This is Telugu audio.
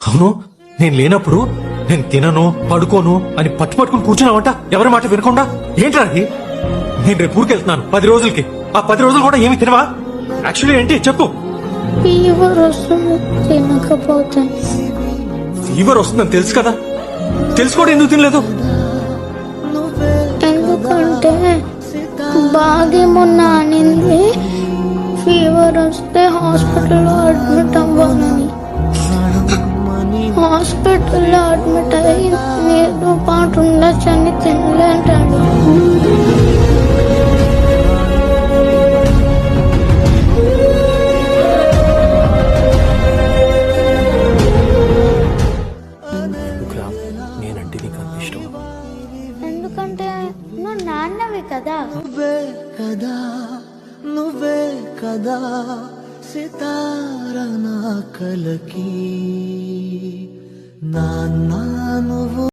అవును, నేను లేనప్పుడు నేను తినను పడుకోను అని పట్టుకుని కూర్చున్నావంట, ఎవరి మాట వినకుండా. ఏంట్రా అది? నేను రేపు ఊరికెళ్తున్నాను 10 రోజులకి. ఆ 10 రోజులు కూడా ఏమి తినవా? యాక్చువల్లీ ఏంటి చెప్పు. ఫీవర్ వస్తుంది, తినకపోతే. ఫీవర్ వస్తుందని తెలుసు కదా, తెలుసుకోవడం ఎందుకు తినలేదు? ఎందుకంటే బాగా మొన్న అనింది ఫీవర్ వస్తే హాస్పిటల్లో అడ్మిట్ అవ్వాలని. హాస్పిటల్లో అడ్మిట్ అయ్యి నీతో పాటు ఉండొచ్చని తినలేంటాడు. నేనంటే నీకు అంత ఇష్టం. ఎందుకంటే నువ్వు నాన్నవి కదా. నువ్వే కదా సితార నా కలకి నాన్న నువ్వు.